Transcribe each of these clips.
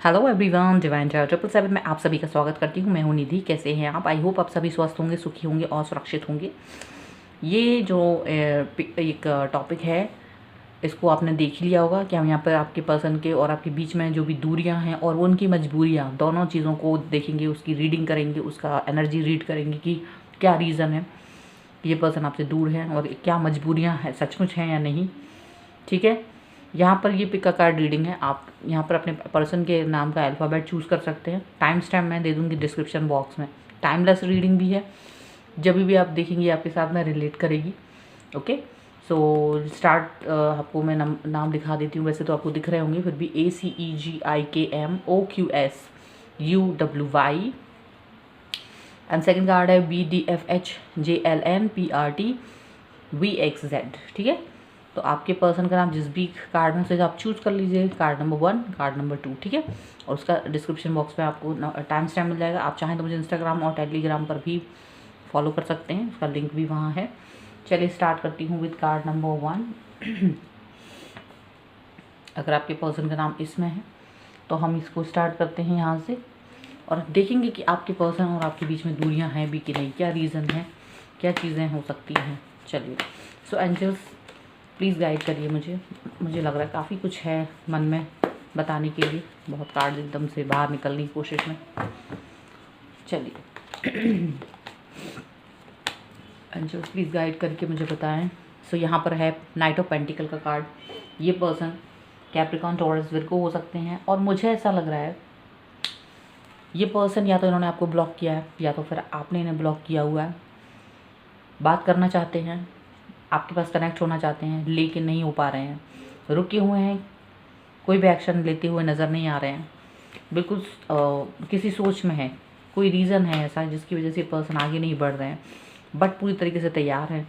Hello everyone, divine tyre 777 में आप सभी का स्वागत करती हूँ। मैं हूँ निधि। कैसे हैं आप? आई होप आप सभी स्वस्थ होंगे, सुखी होंगे और सुरक्षित होंगे। ये जो एक टॉपिक है, इसको आपने देख लिया होगा कि हम यहाँ पर आपके पर्सन के और आपके बीच में जो भी दूरियां हैं और वो उनकी मजबूरियां, दोनों चीज़ों को देखेंगे, उसकी रीडिंग करेंगे, उसका एनर्जी रीड करेंगे कि क्या रीज़न है ये पर्सन आपसे दूर है और क्या मजबूरियाँ हैं, सचमुच हैं या नहीं। ठीक है, यहाँ पर ये पिक का कार्ड रीडिंग है। आप यहाँ पर अपने पर्सन के नाम का अल्फ़ाबेट चूज़ कर सकते हैं। टाइम स्टैम्प मैं दे दूँगी डिस्क्रिप्शन बॉक्स में। टाइमलेस रीडिंग भी है, जब भी आप देखेंगे आपके साथ में रिलेट करेगी। Okay, so start. आपको मैं नाम दिखा देती हूँ, वैसे तो आपको दिख रहे होंगे, फिर भी ACEGIKMOQSUWY। एंड सेकेंड कार्ड है BDFHJLNPRTVXZ। ठीक है, तो आपके पर्सन का नाम जिस भी कार्ड में से आप चूज़ कर लीजिए, कार्ड नंबर 1, कार्ड नंबर 2। ठीक है, और उसका डिस्क्रिप्शन बॉक्स में आपको टाइम स्टैम्प मिल जाएगा। आप चाहें तो मुझे इंस्टाग्राम और टेलीग्राम पर भी फॉलो कर सकते हैं, उसका लिंक भी वहाँ है। चलिए स्टार्ट करती हूँ विद कार्ड नंबर 1। अगर आपके पर्सन का नाम इसमें है तो हम इसको स्टार्ट करते हैं यहाँ से और देखेंगे कि आपके पर्सन और आपके बीच में दूरियां हैं भी कि नहीं, क्या रीज़न है, क्या चीज़ें हो सकती हैं। चलिए, सो एंजल्स प्लीज़ गाइड करिए मुझे लग रहा है काफ़ी कुछ है मन में बताने के लिए, बहुत कार्ड एकदम से बाहर निकलने की कोशिश में। चलिए एंजल्स प्लीज़ गाइड करके मुझे बताएं। सो यहाँ पर है नाइट ऑफ पेंटिकल का कार्ड। ये पर्सन कैप्रिकॉर्न, टॉरस, विर्गो हो सकते हैं और मुझे ऐसा लग रहा है ये पर्सन या तो इन्होंने आपको ब्लॉक किया है या तो फिर आपने इन्हें ब्लॉक किया हुआ है। बात करना चाहते हैं, आपके पास कनेक्ट होना चाहते हैं, लेकिन नहीं हो पा रहे हैं, रुके हुए हैं, कोई भी एक्शन लेते हुए नज़र नहीं आ रहे हैं, बिल्कुल किसी सोच में है, कोई रीज़न है ऐसा जिसकी वजह से पर्सन आगे नहीं बढ़ रहे हैं। बट पूरी तरीके से तैयार है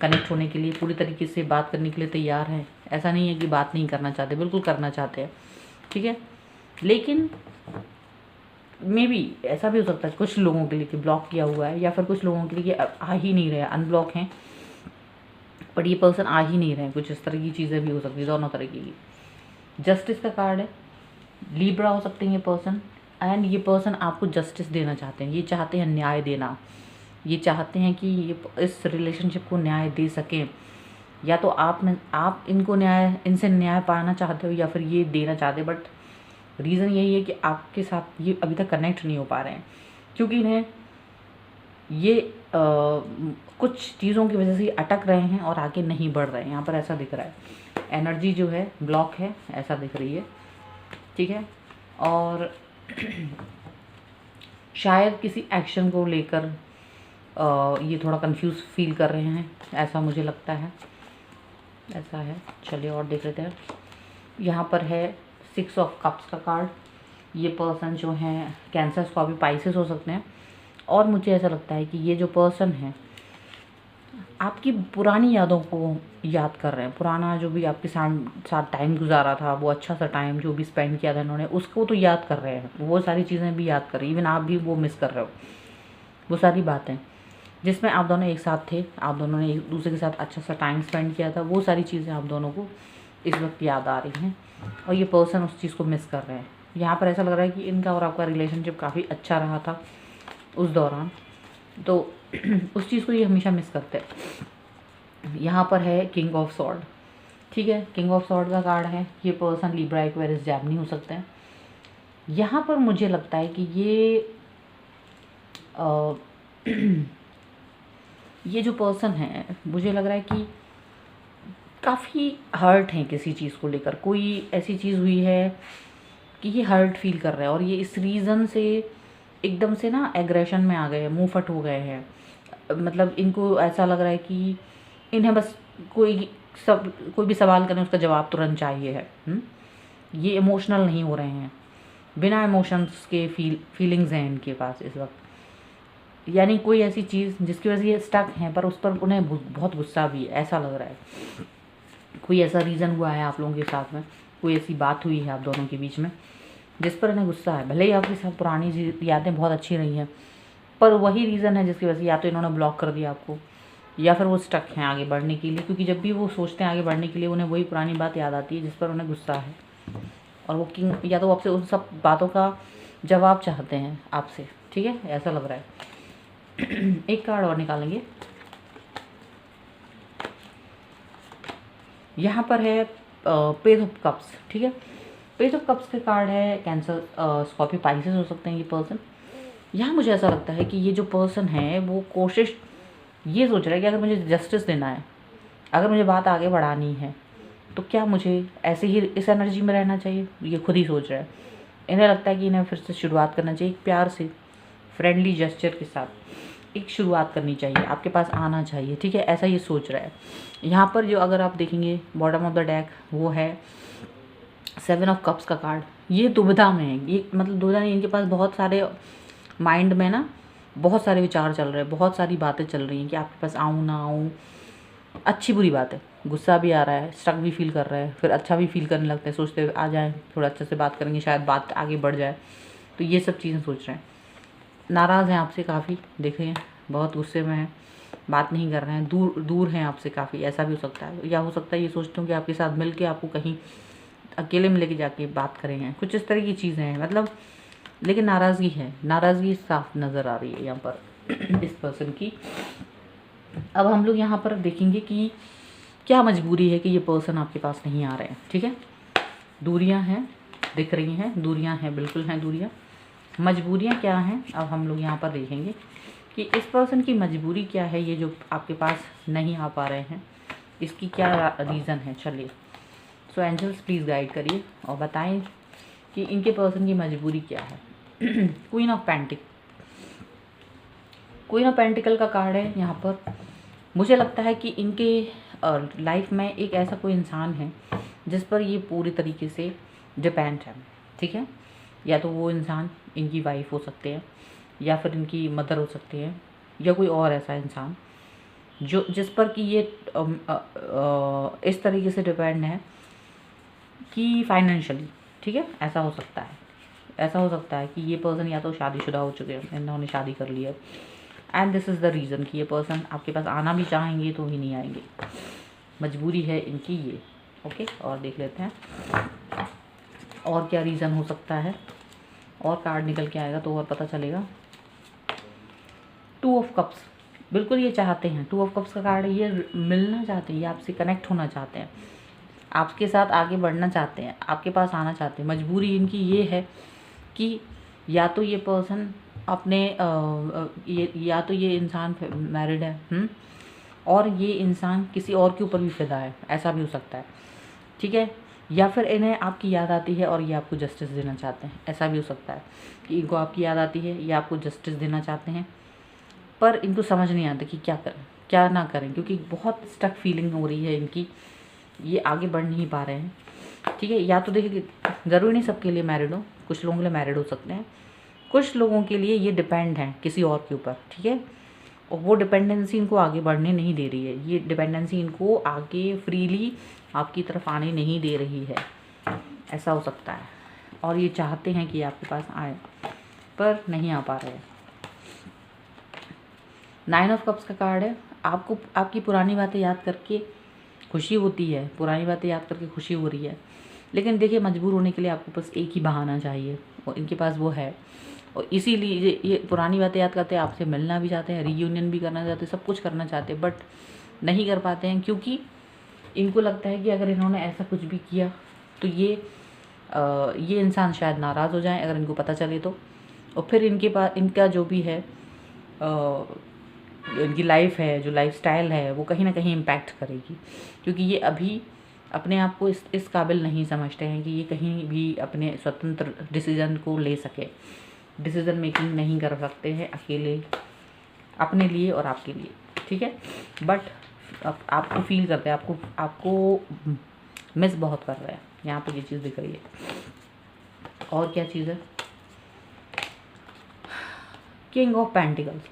कनेक्ट होने के लिए, पूरी तरीके से बात करने के लिए तैयार है। ऐसा नहीं है कि बात नहीं करना चाहते, बिल्कुल करना चाहते हैं। ठीक है, लेकिन मे बी ऐसा भी हो सकता है कुछ लोगों के लिए कि ब्लॉक किया हुआ है, या फिर कुछ लोगों के लिए आ ही नहीं रहे, अनब्लॉक हैं, बट ये पर्सन आ ही नहीं रहे। कुछ इस तरह की चीज़ें भी हो सकती है, दोनों तरह की। जस्टिस का कार्ड है, लीब्रा हो सकते हैं ये पर्सन, एंड ये पर्सन आपको जस्टिस देना चाहते हैं, ये चाहते हैं न्याय देना, ये चाहते हैं कि ये इस रिलेशनशिप को न्याय दे सकें। या तो आप इनको इनसे न्याय पाना चाहते हो या फिर ये देना चाहते हैं, बट रीज़न यही है कि आपके साथ ये अभी तक कनेक्ट नहीं हो पा रहे हैं, क्योंकि इन्हें ये कुछ चीज़ों की वजह से अटक रहे हैं और आगे नहीं बढ़ रहे हैं। यहाँ पर ऐसा दिख रहा है, एनर्जी जो है ब्लॉक है, ऐसा दिख रही है। ठीक है, और शायद किसी एक्शन को लेकर ये थोड़ा कंफ्यूज फील कर रहे हैं, ऐसा मुझे लगता है, ऐसा है। चलिए और देख लेते हैं। यहाँ पर है 6 ऑफ कप्स का कार्ड। ये पर्सन जो हैं कैंसर, स्कॉर्पियो, पाइसेस हो सकते हैं, और मुझे ऐसा लगता है कि ये जो पर्सन है आपकी पुरानी यादों को याद कर रहे हैं। पुराना जो भी आपके साथ टाइम गुजारा था, वो अच्छा सा टाइम जो भी स्पेंड किया था इन्होंने, उसको तो याद कर रहे हैं, वो सारी चीज़ें भी याद कर रहे हैं। इवन आप भी वो मिस कर रहे हो, वो सारी बातें जिसमें आप दोनों एक साथ थे, आप दोनों ने एक दूसरे के साथ अच्छा सा टाइम स्पेंड किया था, वो सारी चीज़ें आप दोनों को इस वक्त याद आ रही हैं और ये पर्सन उस चीज़ को मिस कर रहे हैं। यहाँ पर ऐसा लग रहा है कि इनका और आपका रिलेशनशिप काफ़ी अच्छा रहा था उस दौरान, तो उस चीज़ को ये हमेशा मिस करते हैं। यहाँ पर है किंग ऑफ सॉर्ड। ठीक है, किंग ऑफ सॉर्ड का कार्ड है। ये पर्सन लिब्रा, एक्वेरियस, जेमिनी हो सकते हैं। यहाँ पर मुझे लगता है कि ये जो पर्सन है, मुझे लग रहा है कि काफ़ी हर्ट हैं किसी चीज़ को लेकर। कोई ऐसी चीज़ हुई है कि ये हर्ट फील कर रहे हैं और ये इस रीज़न से एकदम से ना एग्रेशन में आ गए हैं, मुंह फट हो गए हैं। मतलब इनको ऐसा लग रहा है कि इन्हें बस कोई भी सवाल करें उसका जवाब तुरंत चाहिए है। ये इमोशनल नहीं हो रहे हैं, बिना इमोशंस के फीलिंग्स हैं इनके पास इस वक्त। यानी कोई ऐसी चीज़ जिसकी वजह से ये स्टक हैं, पर उस पर उन्हें बहुत गुस्सा भी है, ऐसा लग रहा है। कोई ऐसा रीज़न हुआ है आप लोगों के साथ में, कोई ऐसी बात हुई है आप दोनों के बीच में जिस पर इन्हें गुस्सा है। भले ही आपके साथ पुरानी यादें बहुत अच्छी रही हैं, पर वही रीज़न है जिसकी वजह से या तो इन्होंने ब्लॉक कर दिया आपको, या फिर वो स्टक हैं आगे बढ़ने के लिए, क्योंकि जब भी वो सोचते हैं आगे बढ़ने के लिए उन्हें वही पुरानी बात याद आती है जिस पर उन्हें गुस्सा है। और वो किंग या तो आपसे उन सब बातों का जवाब चाहते हैं आपसे, ठीक है, ऐसा लग रहा है। एक कार्ड और निकालेंगे। यहाँ पर है पेज ऑफ कप्स, ठीक है। पेज ऑफ कप्स के कार्ड है कैंसर, स्कॉर्पियो, पाइसेस हो सकते हैं ये पर्सन। यहाँ मुझे ऐसा लगता है कि ये जो पर्सन है वो कोशिश ये सोच रहा है कि अगर मुझे जस्टिस देना है, अगर मुझे बात आगे बढ़ानी है, तो क्या मुझे ऐसे ही इस एनर्जी में रहना चाहिए, ये खुद ही सोच रहा है। इन्हें लगता है कि इन्हें फिर से शुरुआत करना चाहिए, एक प्यार से फ्रेंडली जेस्चर के साथ एक शुरुआत करनी चाहिए, आपके पास आना चाहिए, ठीक है, ऐसा ये सोच रहा है। यहाँ पर जो अगर आप देखेंगे बॉटम ऑफ द डेक वो है 7 ऑफ कप्स का कार्ड। ये दुविधा में है, ये मतलब दुविधा नहीं, इनके पास बहुत सारे माइंड में ना बहुत सारे विचार चल रहे हैं, बहुत सारी बातें चल रही हैं कि आपके पास आऊँ ना आऊँ, अच्छी बुरी बात है, गुस्सा भी आ रहा है, स्ट्रक भी फील कर रहा है, फिर अच्छा भी फील करने लगता है, सोचते हैं आ जाए थोड़ा अच्छे से बात करेंगे शायद बात आगे बढ़ जाए, तो ये सब चीज़ें सोच रहे हैं। नाराज़ हैं आपसे काफ़ी, देखें बहुत गुस्से में हैं, बात नहीं कर रहे हैं, दूर दूर हैं आपसे काफ़ी, ऐसा भी हो सकता है। या हो सकता है ये सोचते हो कि आपके साथ मिल के आपको कहीं अकेले में लेके जाके बात करेंगे, कुछ इस तरह की चीज़ें हैं मतलब। लेकिन नाराज़गी है, नाराज़गी साफ नज़र आ रही है यहाँ पर इस पर्सन की। अब हम लोग यहाँ पर देखेंगे कि क्या मजबूरी है कि ये पर्सन आपके पास नहीं आ रहे हैं, ठीक है। दूरियाँ हैं, दिख रही हैं, दूरियाँ हैं, बिल्कुल हैं दूरियाँ। मजबूरियाँ क्या हैं, अब हम लोग यहाँ पर देखेंगे कि इस पर्सन की मजबूरी क्या है, ये जो आपके पास नहीं आ पा रहे हैं, इसकी क्या रीज़न है। चलिए, सो एंजल्स प्लीज़ गाइड करिए और बताएं कि इनके पर्सन की मजबूरी क्या है। क्वीन ऑफ पेंटिकल का कार्ड है यहाँ पर। मुझे लगता है कि इनके लाइफ में एक ऐसा कोई इंसान है जिस पर ये पूरी तरीके से डिपेंड है, ठीक है। या तो वो इंसान इनकी वाइफ हो सकते हैं, या फिर इनकी मदर हो सकती है, या कोई और ऐसा इंसान जो जिस पर कि ये इस तरीके से डिपेंड है कि फाइनेंशियली, ठीक है, ऐसा हो सकता है। ऐसा हो सकता है कि ये पर्सन या तो शादीशुदा हो चुके हैं, इन्होंने शादी कर ली है, and this is the reason कि ये पर्सन आपके पास आना भी चाहेंगे तो ही नहीं आएंगे, मजबूरी है इनकी ये। ओके, और देख लेते हैं और क्या रीज़न हो सकता है, और कार्ड निकल के आएगा तो और पता चलेगा। 2 ऑफ कप्स, बिल्कुल ये चाहते हैं, 2 ऑफ कप्स का कार्ड है, ये मिलना चाहते हैं, ये आपसे कनेक्ट होना चाहते हैं, आपके साथ आगे बढ़ना चाहते हैं, आपके पास आना चाहते हैं। मजबूरी इनकी ये है कि या तो ये पर्सन अपने या तो ये इंसान मैरिड है, और ये इंसान किसी और के ऊपर भी फिदा है, ऐसा भी हो सकता है, ठीक है। या फिर इन्हें आपकी याद आती है और ये आपको जस्टिस देना चाहते हैं, ऐसा भी हो सकता है कि इनको आपकी याद आती है, ये आपको जस्टिस देना चाहते हैं, पर इनको समझ नहीं आता कि क्या करें क्या ना करें, क्योंकि बहुत स्टक फीलिंग हो रही है इनकी, ये आगे बढ़ नहीं पा रहे हैं, ठीक है। या तो देखिए, ज़रूरी नहीं सबके लिए मैरिड हो, कुछ लोगों के लिए मैरिड हो सकते हैं, कुछ लोगों के लिए ये डिपेंड है किसी और के ऊपर, ठीक है। और वो डिपेंडेंसी इनको आगे बढ़ने नहीं दे रही है, ये डिपेंडेंसी इनको आगे फ्रीली आपकी तरफ आने नहीं दे रही है, ऐसा हो सकता है। और ये चाहते हैं कि आपके पास आए पर नहीं आ पा रहे हैं। 9 ऑफ कप्स का कार्ड है। आपको आपकी पुरानी बातें याद करके खुशी होती है, पुरानी बातें याद करके खुशी हो रही है, लेकिन देखिए मजबूर होने के लिए आपको बस एक ही बहाना चाहिए, और इनके पास वो है। और इसीलिए ये पुरानी बातें याद करते हैं, आपसे मिलना भी चाहते हैं, रीयूनियन भी करना चाहते हैं, सब कुछ करना चाहते हैं, बट नहीं कर पाते हैं, क्योंकि इनको लगता है कि अगर इन्होंने ऐसा कुछ भी किया तो ये इंसान शायद नाराज़ हो जाए अगर इनको पता चले तो, और फिर इनके पास इनका जो भी है इनकी लाइफ है, जो लाइफस्टाइल है, वो कहीं ना कहीं इम्पैक्ट करेगी, क्योंकि ये अभी अपने आप को इस काबिल नहीं समझते हैं कि ये कहीं भी अपने स्वतंत्र डिसीज़न को ले सके, डिसीज़न मेकिंग नहीं कर सकते हैं अकेले अपने लिए और आपके लिए, ठीक है। बट आपको फील करते हैं, आपको मिस बहुत कर रहे हैं, यहाँ पे ये चीज़ दिख रही है। और क्या चीज़ है, किंग ऑफ पेंटिकल्स।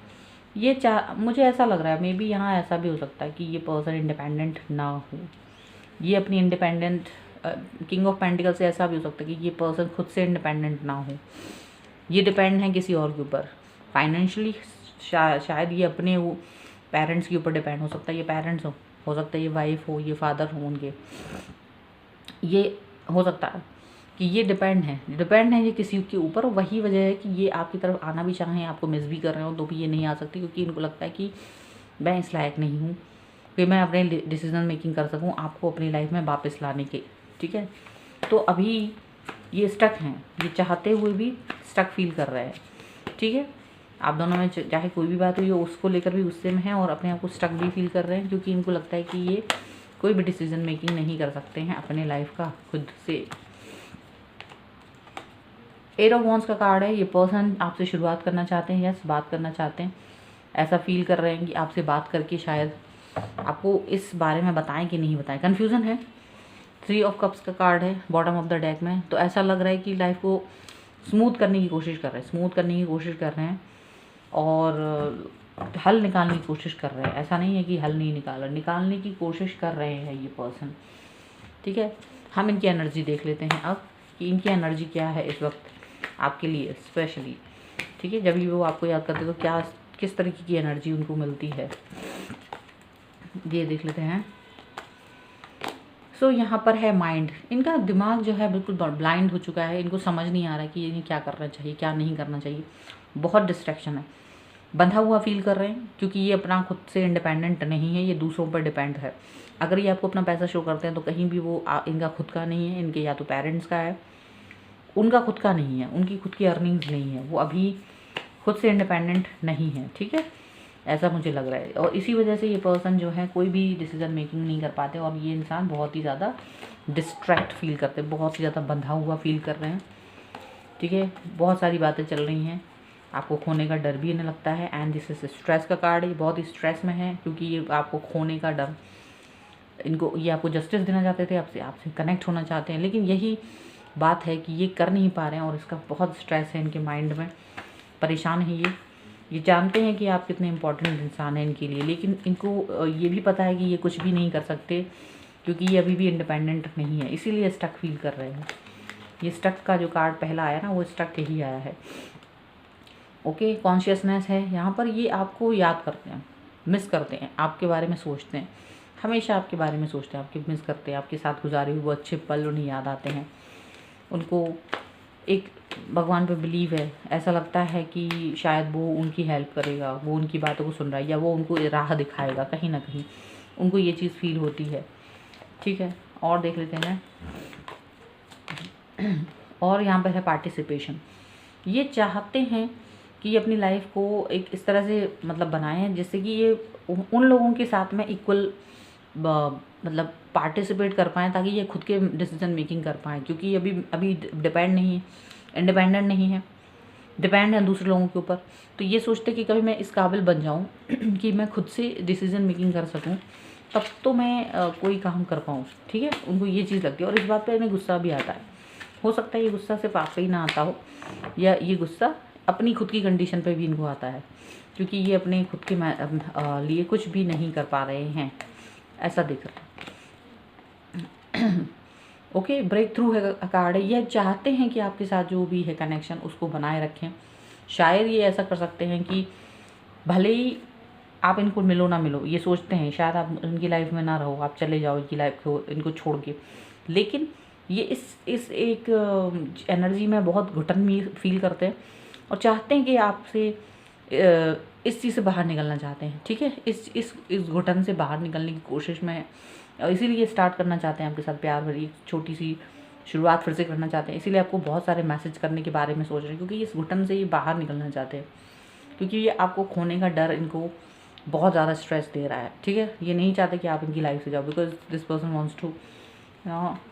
ये मुझे ऐसा लग रहा है, मे बी यहाँ ऐसा भी हो सकता है कि ये पर्सन इंडिपेंडेंट ना हो, ये अपनी इंडिपेंडेंट किंग ऑफ पेंटिकल से ऐसा भी हो सकता है कि ये पर्सन खुद से इंडिपेंडेंट ना हो, ये डिपेंड है किसी और के ऊपर फाइनेंशियली। शायद ये अपने वो पेरेंट्स के ऊपर डिपेंड हो सकता है, ये पेरेंट्स हो सकता है ये वाइफ हो, ये फादर हो उनके, ये हो सकता है कि ये डिपेंड है ये किसी के ऊपर। वही वजह है कि ये आपकी तरफ आना भी चाहें, आपको मिस भी कर रहे हो तो भी ये नहीं आ सकती, क्योंकि इनको लगता है कि मैं इस लायक नहीं हूँ कि मैं अपने डिसीजन मेकिंग कर सकूँ आपको अपनी लाइफ में वापस लाने के। ठीक है, तो अभी ये स्टक हैं, ये चाहते हुए भी स्टक फील कर रहे हैं। ठीक है, आप दोनों में चाहे कोई भी बात हुई हो उसको लेकर भी गुस्से में हैं और अपने आप को स्टक भी फील कर रहे हैं, क्योंकि इनको लगता है कि ये कोई भी डिसीजन मेकिंग नहीं कर सकते हैं अपने लाइफ का खुद से। 8 ऑफ वॉन्ड्स का कार्ड है। ये पर्सन आपसे शुरुआत करना चाहते हैं, यस बात करना चाहते हैं, ऐसा फील कर रहे हैं कि आपसे बात करके शायद आपको इस बारे में बताएं कि नहीं बताएं, कन्फ्यूज़न है। 3 ऑफ कप्स का कार्ड है बॉटम ऑफ द डेक में। तो ऐसा लग रहा है कि लाइफ को स्मूथ करने की कोशिश कर रहे हैं और हल निकालने की कोशिश कर रहे हैं। ऐसा नहीं है कि हल नहीं निकालने की कोशिश कर रहे हैं ये पर्सन। ठीक है, हम इनकी एनर्जी देख लेते हैं अब कि इनकी एनर्जी क्या है इस वक्त आपके लिए स्पेशली। ठीक है, जब भी वो आपको याद करते तो क्या किस तरीके की एनर्जी उनको मिलती है, ये देख लेते हैं। सो यहाँ पर है माइंड। इनका दिमाग जो है बिल्कुल ब्लाइंड हो चुका है, इनको समझ नहीं आ रहा है कि इन्हें क्या करना चाहिए क्या नहीं करना चाहिए। बहुत डिस्ट्रैक्शन है, बंधा हुआ फील कर रहे हैं, क्योंकि ये अपना खुद से इंडिपेंडेंट नहीं है, ये दूसरों पर डिपेंड है। अगर ये आपको अपना पैसा शो करते हैं तो कहीं भी वो इनका खुद का नहीं है, इनके या तो पेरेंट्स का है, उनका खुद का नहीं है, उनकी खुद की अर्निंग्स नहीं है, वो अभी खुद से इंडिपेंडेंट नहीं है। ठीक है, ऐसा मुझे लग रहा है और इसी वजह से ये पर्सन जो है कोई भी डिसीजन मेकिंग नहीं कर पाते और ये इंसान बहुत ही ज़्यादा डिस्ट्रैक्ट फील करते हैं, बहुत ही ज़्यादा बंधा हुआ फील कर रहे हैं। ठीक है, बहुत सारी बातें चल रही हैं, आपको खोने का डर भी इन्हें लगता है। एंड दिस इज स्ट्रेस का कार्ड, ये बहुत ही स्ट्रेस में है क्योंकि ये आपको खोने का डर, इनको ये आपको जस्टिस देना चाहते थे, आपसे कनेक्ट होना चाहते हैं, लेकिन यही बात है कि ये कर नहीं पा रहे हैं और इसका बहुत स्ट्रेस है इनके माइंड में, परेशान है ये जानते हैं कि आप कितने इम्पोर्टेंट इंसान हैं इनके लिए, लेकिन इनको ये भी पता है कि ये कुछ भी नहीं कर सकते क्योंकि ये अभी भी इंडिपेंडेंट नहीं है, इसीलिए स्टक फील कर रहे हैं। ये स्टक का जो कार्ड पहला आया ना वो स्टक ही आया है। ओके, कॉन्शियसनेस है यहाँ पर, ये आपको याद करते हैं, मिस करते हैं, आपके बारे में सोचते हैं, हमेशा आपके बारे में सोचते हैं, आपके मिस करते हैं, आपके साथ गुजारे हुए वो अच्छे पल उन्हें याद आते हैं। उनको एक भगवान पे बिलीव है, ऐसा लगता है कि शायद वो उनकी हेल्प करेगा, वो उनकी बातों को सुन रहा है या वो उनको राह दिखाएगा, कहीं ना कहीं उनको ये चीज़ फील होती है। ठीक है, और देख लेते हैं। और यहाँ पर है पार्टिसिपेशन। ये चाहते हैं कि ये अपनी लाइफ को एक इस तरह से मतलब बनाएं जिससे कि ये उन लोगों के साथ में इक्वल मतलब पार्टिसिपेट कर पाएँ, ताकि ये खुद के डिसीजन मेकिंग कर पाएँ, क्योंकि ये अभी डिपेंड नहीं है, इंडिपेंडेंट नहीं है, डिपेंड है दूसरे लोगों के ऊपर। तो ये सोचते कि कभी मैं इस काबिल बन जाऊँ कि मैं खुद से डिसीजन मेकिंग कर सकूँ, तब तो मैं कोई काम कर पाऊँ। ठीक है, उनको ये चीज़ लगती है और इस बात पे इन्हें गुस्सा भी आता है। हो सकता है ये गुस्सा सिर्फ आप पे ही ना आता हो, या ये गुस्सा अपनी खुद की कंडीशन पे भी इनको आता है, क्योंकि ये अपने खुद के लिए कुछ भी नहीं कर पा रहे हैं, ऐसा दिख रहा है। ओके, ब्रेक थ्रू है कार्ड है। ये चाहते हैं कि आपके साथ जो भी है कनेक्शन उसको बनाए रखें। शायद ये ऐसा कर सकते हैं कि भले ही आप इनको मिलो ना मिलो, ये सोचते हैं शायद आप इनकी लाइफ में ना रहो, आप चले जाओ इनकी लाइफ को इनको छोड़ के, लेकिन ये इस एक एनर्जी में बहुत घुटन फील करते हैं और चाहते हैं कि आपसे इस चीज़ से बाहर निकलना चाहते हैं। ठीक है, इस घुटन से बाहर निकलने की कोशिश में, इसीलिए स्टार्ट करना चाहते हैं आपके साथ प्यार भरी छोटी सी शुरुआत फिर से करना चाहते हैं, इसीलिए आपको बहुत सारे मैसेज करने के बारे में सोच रहे हैं, क्योंकि इस घुटन से ये बाहर निकलना चाहते हैं, क्योंकि ये आपको खोने का डर इनको बहुत ज़्यादा स्ट्रेस दे रहा है। ठीक है, ये नहीं चाहते कि आप इनकी लाइफ से जाओ, because this person wants to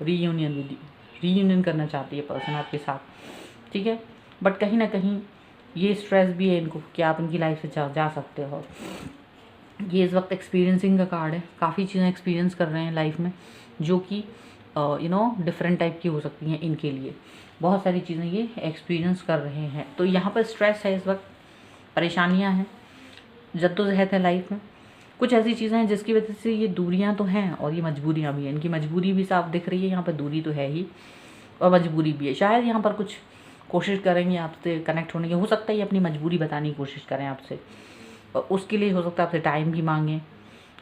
reunion with you, reunion करना चाहती है पर्सन आपके साथ। ठीक है, बट कहीं ना कहीं ये स्ट्रेस भी है इनको कि आप इनकी लाइफ से जा सकते हो। ये इस वक्त एक्सपीरियंसिंग का कार्ड है, काफ़ी चीज़ें एक्सपीरियंस कर रहे हैं लाइफ में, जो कि डिफरेंट टाइप की हो सकती हैं इनके लिए, बहुत सारी चीज़ें ये एक्सपीरियंस कर रहे हैं। तो यहाँ पर स्ट्रेस है इस वक्त, परेशानियाँ हैं, जद्दोजहद है लाइफ में, कुछ ऐसी चीज़ें हैं जिसकी वजह से ये दूरियां तो हैं और ये मजबूरियां भी हैं। इनकी मजबूरी भी साफ दिख रही है, यहाँ पर दूरी तो है ही और मजबूरी भी है। शायद यहाँ पर कुछ कोशिश करेंगे आपसे कनेक्ट होने की, हो सकता है ये अपनी मजबूरी बताने की कोशिश करें आपसे, और उसके लिए हो सकता है आपसे टाइम भी मांगें,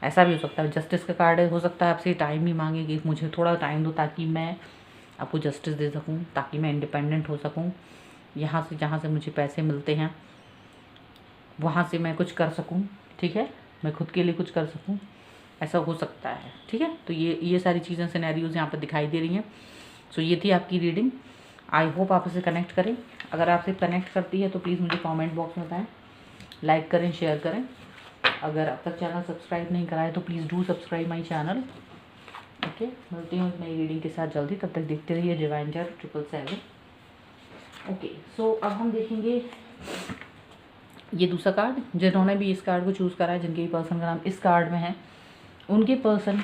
ऐसा भी हो सकता है। जस्टिस का कार्ड है, हो सकता है आपसे टाइम भी मांगे कि मुझे थोड़ा टाइम दो ताकि मैं आपको जस्टिस दे सकूँ, ताकि मैं इंडिपेंडेंट हो सकूँ। यहाँ से जहाँ से मुझे पैसे मिलते हैं वहाँ से मैं कुछ कर सकूँ, ठीक है, मैं खुद के लिए कुछ कर सकूँ, ऐसा हो सकता है, ठीक है। तो ये सारी चीज़ें सिनेरियोज़ यहाँ पर दिखाई दे रही हैं। सो ये थी आपकी रीडिंग। आई होप आप इसे कनेक्ट करें। अगर आपसे कनेक्ट करती है तो प्लीज़ मुझे कमेंट बॉक्स में बताएं, लाइक करें, शेयर करें। अगर अब तक चैनल सब्सक्राइब नहीं करा है तो please do subscribe my channel. Okay, मिलती हूँ नई रीडिंग के साथ जल्दी, तब तक देखते रहिए डिवाइन चार्ट 777। ओके, सो अब हम देखेंगे ये दूसरा कार्ड। जिन्होंने भी इस कार्ड को चूज़ करा है, जिनके भी पर्सन का नाम इस कार्ड में है, उनके पर्सन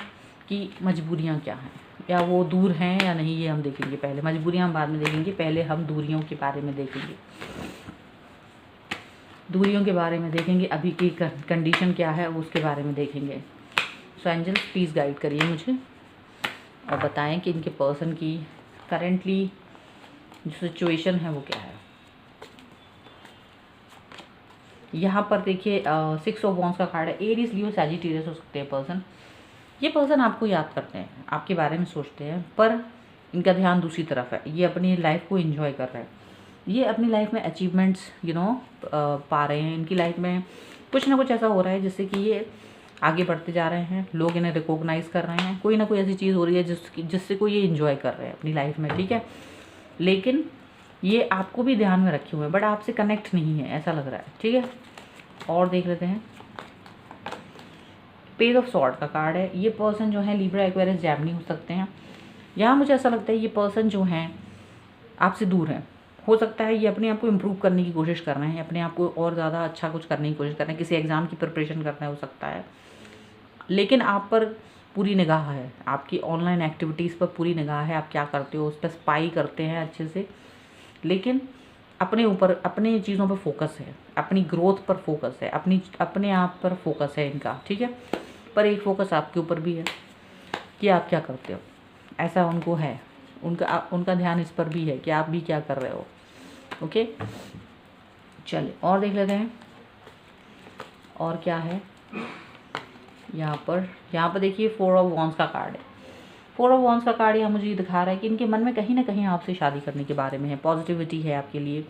की मजबूरियाँ क्या हैं, या वो दूर हैं या नहीं, ये हम देखेंगे। पहले मजबूरियाँ हम बाद में देखेंगे, पहले हम दूरियों के बारे में देखेंगे। दूरियों के बारे में देखेंगे, अभी की कंडीशन क्या है उसके बारे में देखेंगे। सो एंजल्स प्लीज़ गाइड करिए मुझे और बताएं कि इनके पर्सन की करेंटली जो सिचुएशन है वो क्या है। यहाँ पर देखिए 6 ऑफ वॉन्ड्स का कार्ड है। एरीज, लियो, सैजिटेरियस हो सकते हैं पर्सन। ये पर्सन आपको याद करते हैं, आपके बारे में सोचते हैं, पर इनका ध्यान दूसरी तरफ है। ये अपनी लाइफ को एंजॉय कर रहे हैं, ये अपनी लाइफ में अचीवमेंट्स पा रहे हैं। इनकी लाइफ में कुछ ना कुछ ऐसा हो रहा है जिससे कि ये आगे बढ़ते जा रहे हैं, लोग इन्हें रिकॉग्नाइज़ कर रहे हैं। कोई ना कोई ऐसी चीज़ हो रही है जिससे को ये इंजॉय कर रहे हैं अपनी लाइफ में, ठीक है। लेकिन ये आपको भी ध्यान में रखे हुए हैं, बट आपसे कनेक्ट नहीं है, ऐसा लग रहा है, ठीक है। और देख लेते हैं, पेज ऑफ सॉर्ड का कार्ड है। ये पर्सन जो है लिब्रा, एक्वेरियस, जेमिनी हो सकते हैं। यहाँ मुझे ऐसा लगता है ये पर्सन जो हैं आपसे दूर हैं। हो सकता है ये अपने आप को इम्प्रूव करने की कोशिश कर रहे हैं, अपने आप को और ज़्यादा अच्छा कुछ करने की कोशिश कर रहे हैं, किसी एग्ज़ाम की प्रिपरेशन कर रहे हैं हो सकता है। लेकिन आप पर पूरी निगाह है, आपकी ऑनलाइन एक्टिविटीज़ पर पूरी निगाह है, आप क्या करते हो उस पर स्पाई करते हैं अच्छे से। लेकिन अपने ऊपर, अपने चीज़ों पर फोकस है, अपनी ग्रोथ पर फोकस है, अपने आप पर फोकस है इनका, ठीक है। पर एक फोकस आपके ऊपर भी है कि आप क्या करते हो, ऐसा उनको है। उनका ध्यान इस पर भी है कि आप भी क्या कर रहे हो। ओके, चलिए और देख लेते हैं और क्या है यहाँ पर देखिए 4 ऑफ वॉन्ड्स का कार्ड है। 4 ऑफ वॉन्ड्स का कार्ड यहाँ मुझे ये दिखा रहा है कि इनके मन में कहीं ना कहीं आपसे शादी करने के बारे में है, पॉजिटिविटी है आपके लिए,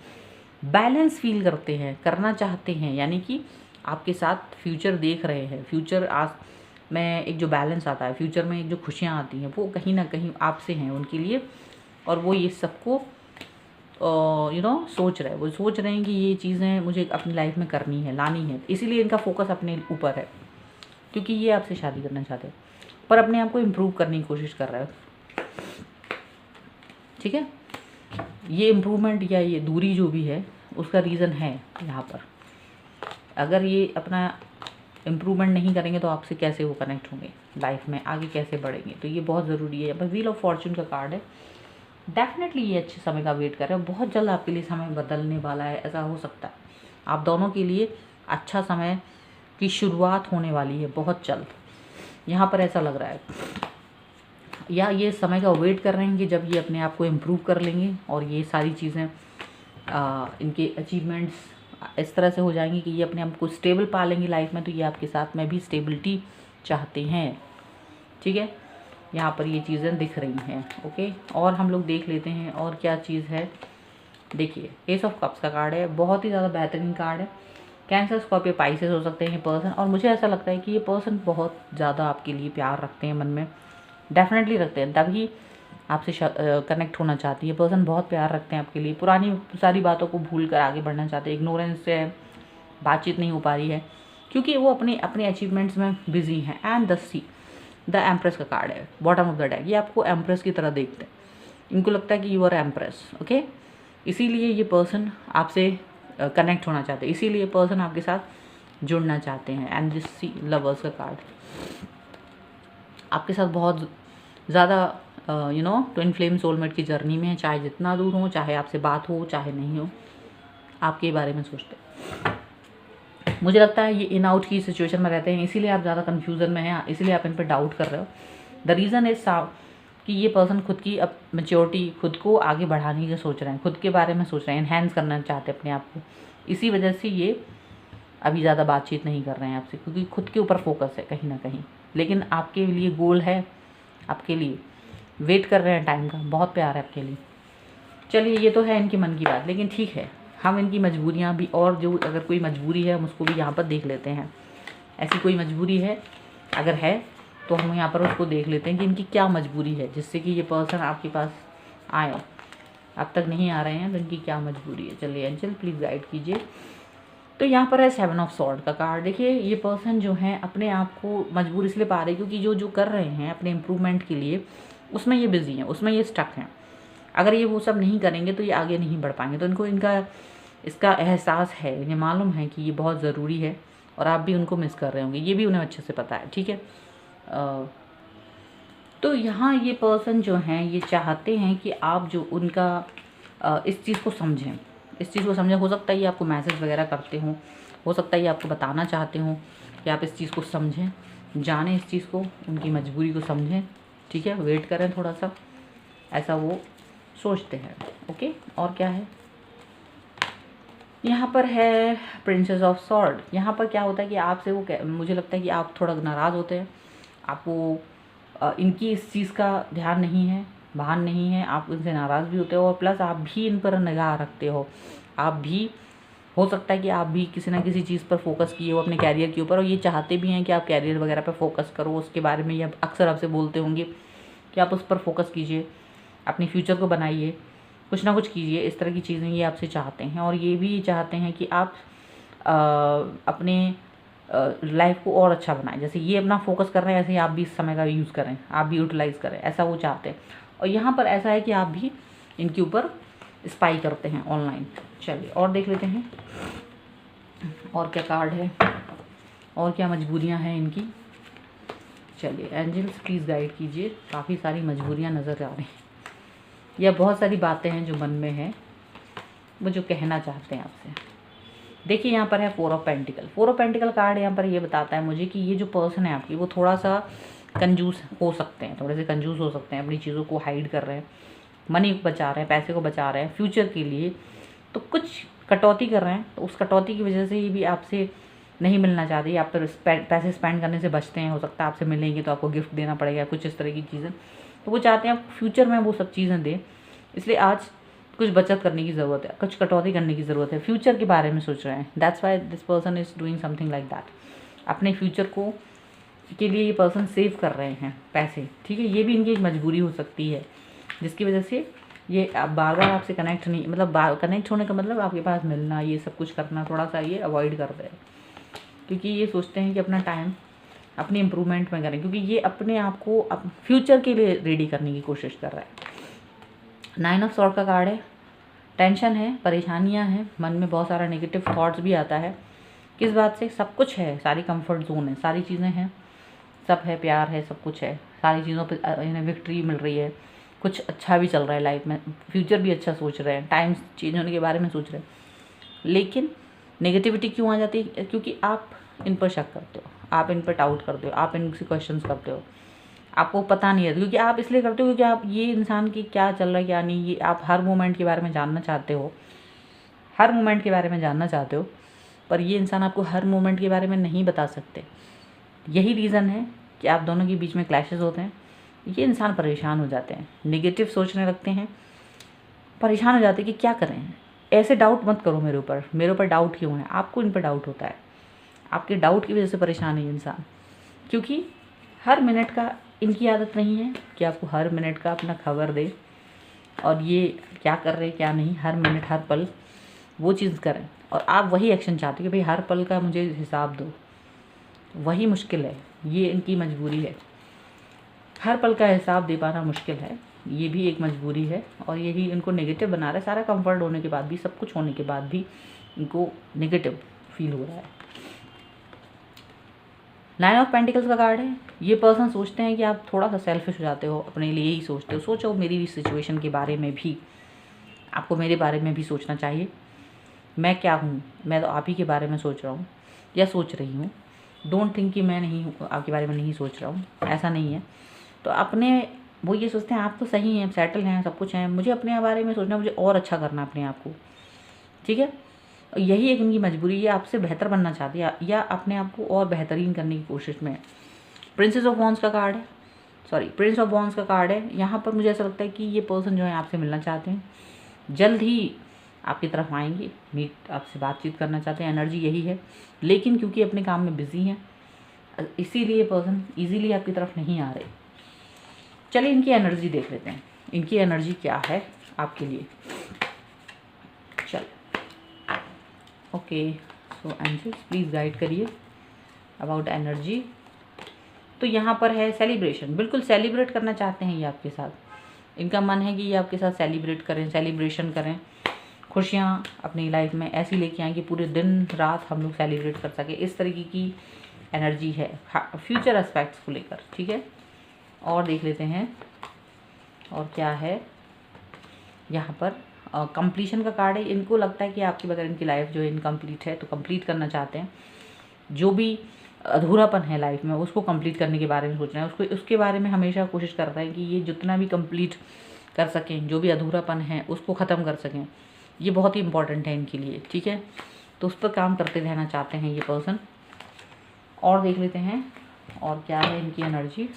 बैलेंस फील करते हैं, करना चाहते हैं, यानी कि आपके साथ फ्यूचर देख रहे हैं। फ्यूचर में एक जो बैलेंस आता है, फ्यूचर में एक जो खुशियाँ आती हैं, वो कहीं ना कहीं आपसे हैं उनके लिए। और वो ये सबको सोच रहे हैं, वो सोच रहे हैं कि ये चीज़ें मुझे अपनी लाइफ में करनी है, लानी है। इसीलिए इनका फोकस अपने ऊपर है, क्योंकि ये आपसे शादी करना चाहते हैं, पर अपने आप को इम्प्रूव करने की कोशिश कर रहे हैं, ठीक है। ये इम्प्रूवमेंट या ये दूरी जो भी है उसका रीज़न है यहाँ पर। अगर ये अपना इम्प्रूवमेंट नहीं करेंगे तो आपसे कैसे वो कनेक्ट होंगे लाइफ में, आगे कैसे बढ़ेंगे, तो ये बहुत ज़रूरी है। पर व्हील ऑफ फॉर्चून का कार्ड है। डेफिनेटली ये अच्छे समय का वेट कर रहे हैं, बहुत जल्द आपके लिए समय बदलने वाला है, ऐसा हो सकता है। आप दोनों के लिए अच्छा समय की शुरुआत होने वाली है बहुत जल्द, यहाँ पर ऐसा लग रहा है। या ये समय का वेट कर रहे हैं कि जब ये अपने आप को इम्प्रूव कर लेंगे और ये सारी चीज़ें इनके अचीवमेंट्स इस तरह से हो जाएंगी कि ये अपने आप को स्टेबल पा लेंगे लाइफ में। तो ये आपके साथ में भी स्टेबिलिटी चाहते हैं, ठीक है। यहाँ पर ये चीज़ें दिख रही हैं, ओके। और हम लोग देख लेते हैं और क्या चीज़ है। देखिए एस ऑफ कप्स का कार्ड है, बहुत ही ज़्यादा बेहतरीन कार्ड है। कैंसर, स्कॉर्पियो, पाइसेस हो सकते हैं ये पर्सन। और मुझे ऐसा लगता है कि ये पर्सन बहुत ज़्यादा आपके लिए प्यार रखते हैं मन में, डेफिनेटली रखते हैं, तभी आपसे कनेक्ट होना चाहती है। पर्सन बहुत प्यार रखते हैं आपके लिए, पुरानी सारी बातों को भूल कर आगे बढ़ना चाहते हैं। इग्नोरेंस से बातचीत नहीं हो पा रही है क्योंकि वो अपने अचीवमेंट्स में बिजी हैं। एंड द एम्प्रेस का कार्ड है, बॉटम ऑफ द डेक। ये आपको एम्प्रेस की तरह देखते हैं, इनको लगता है कि यू आर एम्प्रेस, ओके। इसीलिए ये पर्सन आपसे कनेक्ट होना चाहते हैं, इसीलिए पर्सन आपके साथ जुड़ना चाहते हैं। एंड दिस लवर्स का कार्ड आपके साथ बहुत ज़्यादा ट्विन फ्लेम सोलमेट की जर्नी में है, चाहे जितना दूर हो, चाहे आपसे बात हो चाहे नहीं हो, आपके बारे में सोचते हैं। मुझे लगता है ये इन आउट की सिचुएशन में रहते हैं, इसीलिए आप ज़्यादा कन्फ्यूज़न में हैं, इसीलिए आप इन पर डाउट कर रहे हो। द रीज़न इज कि ये पर्सन खुद की अब मैच्योरिटी, खुद को आगे बढ़ाने की सोच रहे हैं, खुद के बारे में सोच रहे हैं, इन्हेंस करना चाहते हैं अपने आप को। इसी वजह से ये अभी ज़्यादा बातचीत नहीं कर रहे हैं आपसे, क्योंकि खुद के ऊपर फोकस है कहीं ना कहीं। लेकिन आपके लिए गोल है, आपके लिए वेट कर रहे हैं टाइम का, बहुत प्यार है आपके लिए। चलिए ये तो है इनके मन की बात, लेकिन ठीक है हम इनकी मजबूरियाँ भी, और जो अगर कोई मजबूरी है हम उसको भी यहाँ पर देख लेते हैं। ऐसी कोई मजबूरी है अगर है तो हम यहाँ पर उसको देख लेते हैं कि इनकी क्या मजबूरी है जिससे कि ये पर्सन आपके पास आए। अब तक नहीं आ रहे हैं तो इनकी क्या मजबूरी है। चलिए एंजल प्लीज़ गाइड कीजिए। तो यहाँ पर है 7 ऑफ सॉर्ड का कार्ड। देखिए ये पर्सन जो है अपने आप को मजबूर इसलिए पा रहे हैं क्योंकि जो जो कर रहे हैं अपने इम्प्रूवमेंट के लिए उसमें ये बिज़ी हैं, उसमें ये स्टक हैं। अगर ये वो सब नहीं करेंगे तो ये आगे नहीं बढ़ पाएंगे। तो इनको इसका एहसास है, इन्हें मालूम है कि ये बहुत ज़रूरी है और आप भी उनको मिस कर रहे होंगे, ये भी उन्हें अच्छे से पता है। ठीक है, तो यहाँ ये पर्सन जो हैं ये चाहते हैं कि आप जो उनका इस चीज़ को समझें, इस चीज़ को समझें। हो सकता है ये आपको मैसेज वगैरह करते हों, हो सकता है ये आपको बताना चाहते हों कि आप इस चीज़ को समझें, जानें इस चीज़ को, उनकी मजबूरी को समझें। ठीक है, वेट करें थोड़ा सा, ऐसा वो सोचते हैं। ओके, और क्या है यहाँ पर है प्रिंसेस ऑफ सॉर्ड। यहाँ पर क्या होता है कि आपसे वो मुझे लगता है कि आप थोड़ा नाराज़ होते हैं, आपको इनकी इस चीज़ का ध्यान नहीं है, भान नहीं है, आप इनसे नाराज़ भी होते हो और प्लस आप भी इन पर निगाह रखते हो। आप भी हो सकता है कि आप भी किसी ना किसी चीज़ पर फोकस किए हो अपने कैरियर के ऊपर, और ये चाहते भी हैं कि आप कैरियर वगैरह पर फोकस करो। उसके बारे में ये अक्सर आपसे बोलते होंगे कि आप उस पर फोकस कीजिए, अपने फ्यूचर को बनाइए, कुछ ना कुछ कीजिए। इस तरह की चीज़ें ये आपसे चाहते हैं। और ये भी चाहते हैं कि आप अपने लाइफ को और अच्छा बनाएं। जैसे ये अपना फोकस कर रहे हैं, ऐसे ही आप भी इस समय का यूज़ करें, आप भी यूटिलाइज़ करें, ऐसा वो चाहते हैं। और यहाँ पर ऐसा है कि आप भी इनके ऊपर स्पाई करते हैं ऑनलाइन। चलिए और देख लेते हैं और क्या कार्ड है और क्या मजबूरियाँ हैं इनकी। चलिए एंजल्स प्लीज़ गाइड कीजिए। काफ़ी सारी मजबूरियाँ नज़र आ रही हैं या बहुत सारी बातें हैं जो मन में हैं, वो जो कहना चाहते हैं आपसे। देखिए यहाँ पर है 4 of pentacle. 4 of pentacle card यहाँ पर ये बताता है मुझे कि ये जो पर्सन है आपकी वो थोड़ा सा कंजूस हो सकते हैं, थोड़े से कंजूस हो सकते हैं, अपनी चीज़ों को हाइड कर रहे हैं, मनी बचा रहे हैं, पैसे को बचा रहे हैं फ्यूचर के लिए। तो कुछ कटौती कर रहे हैं, तो उस कटौती की वजह से ये भी आपसे नहीं मिलना चाहते, आप पर पैसे स्पेंड करने से बचते हैं। हो सकता है आपसे मिलेंगे तो आपको गिफ्ट देना पड़ेगा, कुछ इस तरह की चीज़ें। तो वो चाहते हैं आप फ्यूचर में वो सब चीज़ें दें, इसलिए आज कुछ बचत करने की ज़रूरत है, कुछ कटौती करने की ज़रूरत है, फ्यूचर के बारे में सोच रहे हैं। That's why this person is doing something like that. अपने फ्यूचर को के लिए ये पर्सन सेव कर रहे हैं पैसे। ठीक है, ये भी इनकी एक मजबूरी हो सकती है जिसकी वजह से ये बार बार आपसे कनेक्ट नहीं, मतलब कनेक्ट होने का मतलब आपके पास मिलना, ये सब कुछ करना थोड़ा सा ये अवॉइड कर रहे हैं, क्योंकि ये सोचते हैं कि अपना टाइम अपनी इम्प्रूवमेंट में करें, क्योंकि ये अपने आप को फ्यूचर के लिए रेडी करने की कोशिश कर रहा है। 9 ऑफ सॉर्ड का कार्ड है। टेंशन है, परेशानियां हैं, मन में बहुत सारा नेगेटिव थॉट्स भी आता है। किस बात से? सब कुछ है, सारी कंफर्ट जोन है, सारी चीज़ें हैं, सब है, प्यार है, सब कुछ है, सारी चीज़ों पे इन्हें विक्ट्री मिल रही है, कुछ अच्छा भी चल रहा है लाइफ में, फ्यूचर भी अच्छा सोच रहे हैं, टाइम्स चेंज होने के बारे में सोच रहे हैं। लेकिन नेगेटिविटी क्यों आ जाती है? क्योंकि आप इन पर शक करते हो, आप इन पर डाउट करते हो, आप इनसे क्वेश्चंस करते हो, आपको पता नहीं है। क्योंकि आप इसलिए करते हो क्योंकि आप ये इंसान की क्या चल रहा है क्या नहीं, ये आप हर मोमेंट के बारे में जानना चाहते हो, हर मोमेंट के बारे में जानना चाहते हो, पर ये इंसान आपको हर मोमेंट के बारे में नहीं बता सकते। यही रीज़न है कि आप दोनों के बीच में क्लैशेस होते हैं। ये इंसान परेशान हो जाते हैं, नेगेटिव सोचने लगते हैं, परेशान हो जाते हैं कि क्या करें। ऐसे डाउट मत करो मेरे ऊपर डाउट क्यों है? आपको इन पर डाउट होता है, आपके डाउट की वजह से परेशान है इंसान। क्योंकि हर मिनट का इनकी आदत नहीं है कि आपको हर मिनट का अपना खबर दे और ये क्या कर रहे क्या नहीं, हर मिनट हर पल वो चीज़ करें, और आप वही एक्शन चाहते हो कि भाई हर पल का मुझे हिसाब दो। वही मुश्किल है, ये इनकी मजबूरी है। हर पल का हिसाब दे पाना मुश्किल है, ये भी एक मजबूरी है, और यही इनको नेगेटिव बना रहा है। सारा कंफर्ट होने के बाद भी, सब कुछ होने के बाद भी इनको नेगेटिव फील हो रहा है। 9 ऑफ पेंटिकल्स का कार्ड है। ये पर्सन सोचते हैं कि आप थोड़ा सा सेल्फिश हो जाते हो, अपने लिए ही सोचते हो। सोचो मेरी सिचुएशन के बारे में भी, आपको मेरे बारे में भी सोचना चाहिए। मैं क्या हूँ? मैं तो आप ही के बारे में सोच रहा हूँ या सोच रही हूँ। डोंट थिंक कि मैं नहीं आपके बारे में नहीं सोच रहा हूँ, ऐसा नहीं है। तो अपने वो ये सोचते हैं आप तो सही हैं, सेटल हैं, सब कुछ हैं, मुझे अपने बारे में सोचना, मुझे और अच्छा करना अपने आप को। ठीक है, यही एक इनकी मजबूरी है, आपसे बेहतर बनना चाहती है या अपने आप को और बेहतरीन करने की कोशिश में। प्रिंसेस ऑफ वॉन्ड्स का कार्ड है। सॉरी प्रिंस ऑफ वॉन्ड्स का कार्ड है। यहाँ पर मुझे ऐसा लगता है कि ये पर्सन जो है आपसे मिलना चाहते हैं, जल्द ही आपकी तरफ आएंगे, मीट आपसे बातचीत करना चाहते हैं, एनर्जी यही है। लेकिन क्योंकि अपने काम में बिजी हैं इसीलिए पर्सन इजीली आपकी तरफ नहीं आ रहे। चलिए इनकी एनर्जी देख लेते हैं, इनकी एनर्जी क्या है आपके लिए। चलो okay, so angels please guide करिए अबाउट एनर्जी। तो यहाँ पर है सेलिब्रेशन, बिल्कुल सेलिब्रेट करना चाहते हैं ये आपके साथ। इनका मन है कि ये आपके साथ सेलिब्रेट करें, सेलिब्रेशन करें, खुशियाँ अपनी लाइफ में ऐसी लेके आएँ कि पूरे दिन रात हम लोग सेलिब्रेट कर सकें। इस तरीके की एनर्जी है फ्यूचर एस्पेक्ट्स को लेकर, ठीक है। और देख लेते हैं और क्या है यहाँ पर। कंप्लीशन का कार्ड है। इनको लगता है कि आपकी बगैर इनकी लाइफ जो है इनकम्प्लीट है, तो कंप्लीट करना चाहते हैं। जो भी अधूरापन है लाइफ में उसको कंप्लीट करने के बारे में सोच रहे हैं, उसके बारे में हमेशा कोशिश करता है कि ये जितना भी कंप्लीट कर सकें, जो भी अधूरापन है उसको ख़त्म कर सकें। ये बहुत ही इंपॉर्टेंट है इनके लिए, ठीक है। तो उस पर काम करते रहना चाहते हैं ये पर्सन। और देख लेते हैं और क्या है इनकी एनर्जी।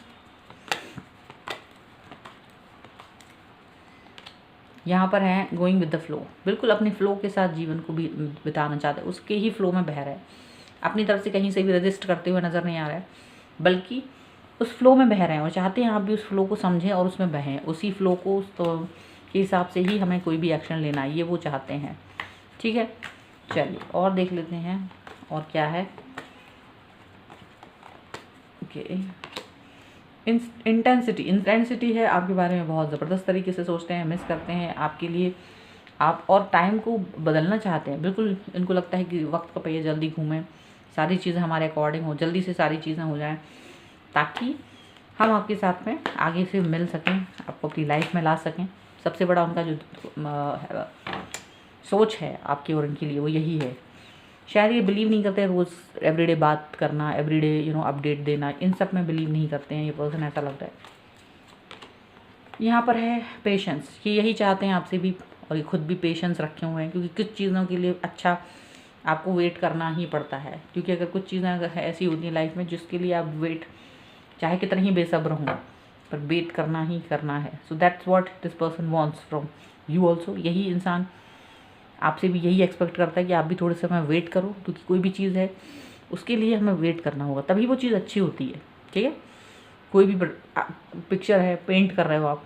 यहाँ पर है गोइंग विद द फ्लो, बिल्कुल अपने फ्लो के साथ जीवन को भी बिताना चाहते हैं, उसके ही फ्लो में बह रहा है। अपनी तरफ से कहीं से भी रजिस्ट करते हुए नज़र नहीं आ रहा है, बल्कि उस फ्लो में बह रहे हैं और चाहते हैं आप भी उस फ्लो को समझें और उसमें बहें। उसी फ्लो को के हिसाब से ही हमें कोई भी एक्शन लेना है, ये वो चाहते हैं, ठीक है। चलिए और देख लेते हैं और क्या है। ओके, इंटेंसिटी है आपके बारे में, बहुत ज़बरदस्त तरीके से सोचते हैं, मिस करते हैं आपके लिए आप, और टाइम को बदलना चाहते हैं। बिल्कुल इनको लगता है कि वक्त का पहिया जल्दी घूमें, सारी चीज़ें हमारे अकॉर्डिंग हो, जल्दी से सारी चीज़ें हो जाएं, ताकि हम आपके साथ में आगे से मिल सकें, आपको अपनी लाइफ में ला सकें। सबसे बड़ा उनका जो सोच है आपकी और इनके लिए वो यही है। शायद ये बिलीव नहीं करते रोज़ एवरीडे बात करना, एवरीडे अपडेट देना, इन सब में बिलीव नहीं करते हैं ये पर्सन, ऐसा लगता है। यहाँ पर है पेशेंस, ये यही चाहते हैं आपसे भी, और ये खुद भी पेशेंस रखे हुए हैं, क्योंकि कुछ चीज़ों के लिए अच्छा आपको वेट करना ही पड़ता है। क्योंकि अगर कुछ चीज़ें अगर ऐसी होती हैं लाइफ में जिसके लिए आप वेट चाहे कितना ही बेसब्र हों, पर वेट करना ही करना है। So that's what this person wants from you also. यही इंसान आपसे भी यही एक्सपेक्ट करता है कि आप भी थोड़े समय वेट करो, क्योंकि कोई भी चीज़ है उसके लिए हमें वेट करना होगा, तभी वो चीज़ अच्छी होती है, ठीक है। कोई भी पिक्चर है, पेंट कर रहे हो आप,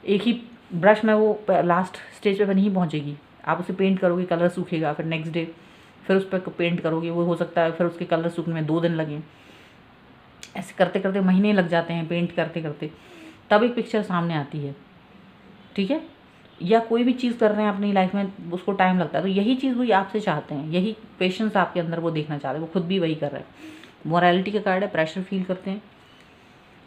एक ही ब्रश में वो लास्ट स्टेज पे नहीं पहुंचेगी। आप उसे पेंट करोगे, कलर सूखेगा, फिर नेक्स्ट डे फिर उस पर पेंट करोगे, वो हो सकता है फिर उसके कलर सूखने में 2 दिन लगें। ऐसे करते करते महीने लग जाते हैं पेंट करते करते, तब एक पिक्चर सामने आती है, ठीक है। या कोई भी चीज़ कर रहे हैं अपनी लाइफ में, उसको टाइम लगता है। तो यही चीज़ वो आपसे चाहते हैं, यही पेशेंस आपके अंदर वो देखना चाहते हैं, वो खुद भी वही कर रहे हैं। मोरालिटी का कार्ड है, प्रेशर फील करते हैं,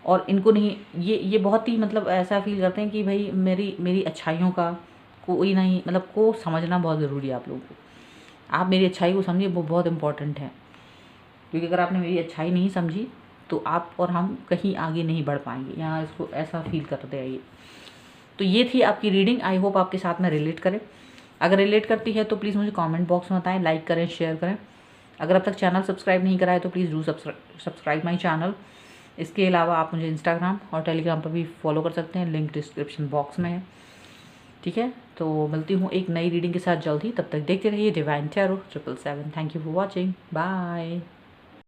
और इनको नहीं, ये बहुत ही ऐसा फील करते हैं कि भाई मेरी अच्छाइयों का कोई नहीं, को समझना बहुत ज़रूरी है आप लोगों को। आप मेरी अच्छाई को समझिए, वो बहुत इंपॉर्टेंट है, क्योंकि अगर आपने मेरी अच्छाई नहीं समझी तो आप और हम कहीं आगे नहीं बढ़ पाएंगे। यहाँ इसको ऐसा फील करते हैं ये। तो ये थी आपकी रीडिंग, आई होप आपके साथ में रिलेट करे। अगर रिलेट करती है तो प्लीज़ मुझे कमेंट बॉक्स में बताएं, लाइक करें, शेयर करें। अगर अब तक चैनल सब्सक्राइब नहीं करा है तो please do subscribe my channel. इसके अलावा आप मुझे इंस्टाग्राम और टेलीग्राम पर भी फॉलो कर सकते हैं, लिंक डिस्क्रिप्शन बॉक्स में है, ठीक है। तो मिलती हूँ एक नई रीडिंग के साथ जल्द ही, तब तक देखते रहिए divine tarot 777। Thank you for watching, bye.